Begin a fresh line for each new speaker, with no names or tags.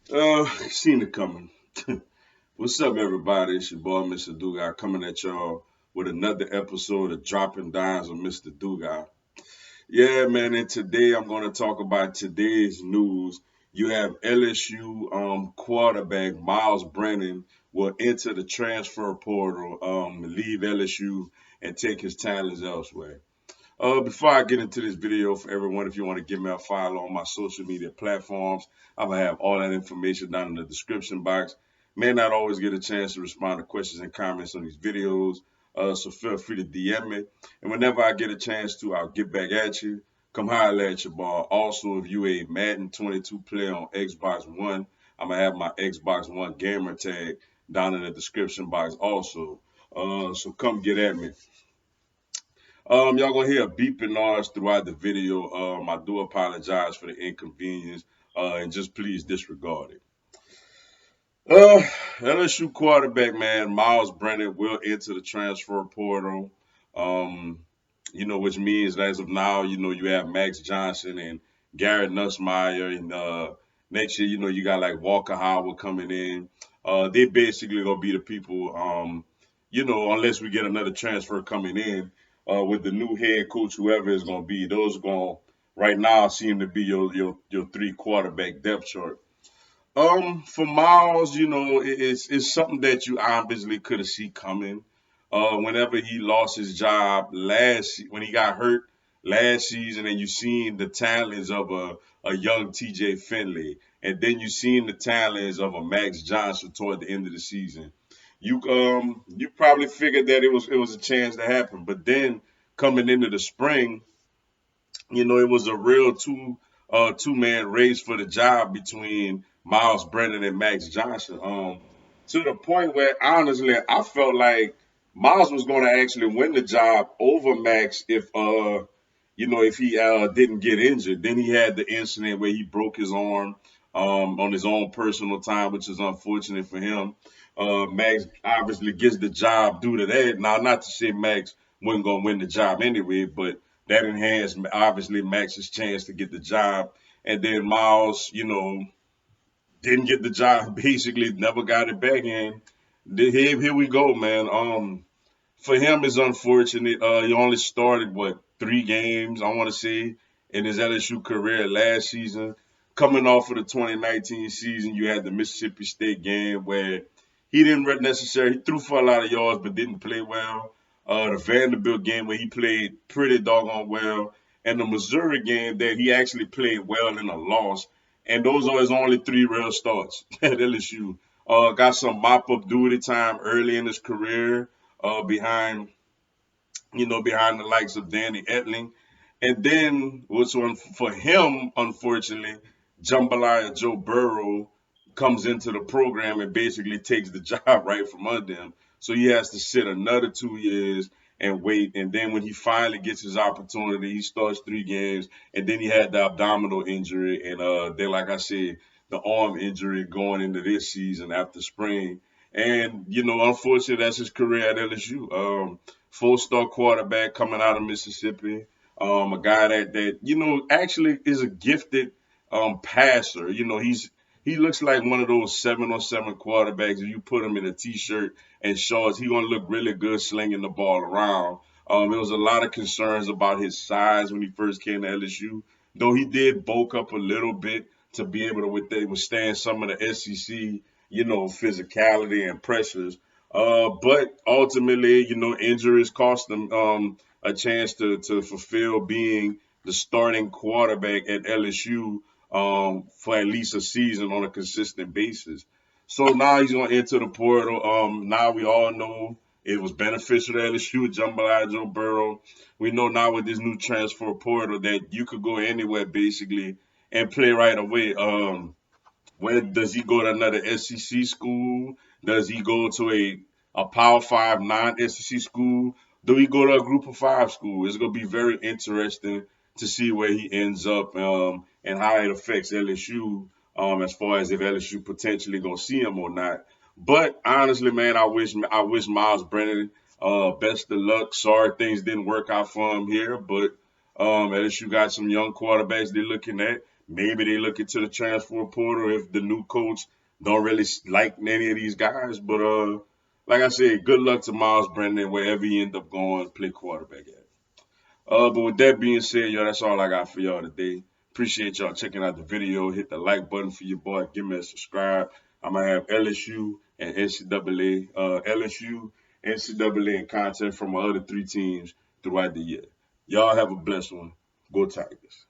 Seen it coming. What's up, everybody? It's your boy, Mr. Dugai, coming at y'all with another episode of Dropping Dimes with Mr. Dugai. Yeah, man, and today I'm going to talk about today's news. You have LSU quarterback Myles Brennan will enter the transfer portal, leave LSU, and take his talents elsewhere. Before I get into this video, for everyone, if you want to give me a follow on my social media platforms, I'm gonna have all that information down in the description box. May not always get a chance to respond to questions and comments on these videos, so feel free to DM me. And whenever I get a chance to, I'll get back at you. Come holler at your ball. Also, if you a Madden 22 player on Xbox One, I'm gonna have my Xbox One gamer tag down in the description box also. So come get at me. Y'all gonna hear a beeping noise throughout the video. I do apologize for the inconvenience, and just please disregard it. Uh, LSU quarterback man Myles Brennan will enter the transfer portal. Um, which means as of now, you have Max Johnson and Garrett Nussmeier, and next year, you got like Walker Howard coming in. They basically gonna be the people. Unless we get another transfer coming in, with the new head coach, whoever is gonna be, those going right now seem to be your three quarterback depth chart. For Miles, it's something that you obviously could have seen coming. Whenever he lost his job when he got hurt last season, and you seen the talents of a young TJ Finley, and then you seen the talents of a Max Johnson toward the end of the season. You probably figured that it was a chance to happen, but then coming into the spring, it was a real two-man race for the job between Myles Brennan and Max Johnson. To the point where honestly I felt like Miles was going to actually win the job over Max if he didn't get injured. Then he had the incident where he broke his arm on his own personal time, which is unfortunate for him. Max obviously gets the job due to that. Now, not to say Max wasn't going to win the job anyway, but that enhanced obviously Max's chance to get the job. And then Miles, didn't get the job, basically never got it back in. Here we go, man. For him, it's unfortunate. He only started what 3 games, I want to say, in his LSU career last season. Coming off of the 2019 season, you had the Mississippi State game where he didn't necessarily he threw for a lot of yards but didn't play well. The Vanderbilt game where he played pretty doggone well, and the Missouri game that he actually played well in a loss. And those are his only 3 real starts at LSU. Got some mop up duty time early in his career, behind behind the likes of Danny Etling. And then what's one for him, unfortunately, Jambalaya Joe Burrow comes into the program and basically takes the job right from under him. So he has to sit another 2 years and wait. And then when he finally gets his opportunity, he starts 3 games. And then he had the abdominal injury. And then, like I said, the arm injury going into this season after spring. And, unfortunately, that's his career at LSU. 4-star quarterback coming out of Mississippi. A guy that actually is a gifted passer. He looks like one of those 7-on-7 quarterbacks. If you put him in a t-shirt and shorts, he's gonna look really good slinging the ball around. There was a lot of concerns about his size when he first came to LSU, though he did bulk up a little bit to be able to withstand some of the SEC, physicality and pressures. But ultimately, injuries cost them a chance to fulfill being the starting quarterback at LSU for at least a season on a consistent basis. So now he's going to enter the portal. Now we all know it was beneficial to LSU, Jambalaya Joe Burrow. We know now with this new transfer portal that you could go anywhere basically and play right away. Where does he go to another SEC school? Does he go to a Power Five non-SEC school? Do he go to a Group of Five school? It's going to be very interesting to see where he ends up, and how it affects LSU, as far as if LSU potentially going to see him or not. But honestly, man, I wish Myles Brennan best of luck. Sorry things didn't work out for him here, but LSU got some young quarterbacks they're looking at. Maybe they look into the transfer portal if the new coach don't really like any of these guys. But like I said, good luck to Myles Brennan wherever he end up going, play quarterback at. But with that being said, y'all, that's all I got for y'all today. Appreciate y'all checking out the video. Hit the like button for your boy. Give me a subscribe. I'm gonna have LSU and NCAA, LSU, NCAA, and content from my other three teams throughout the year. Y'all have a blessed one. Go Tigers.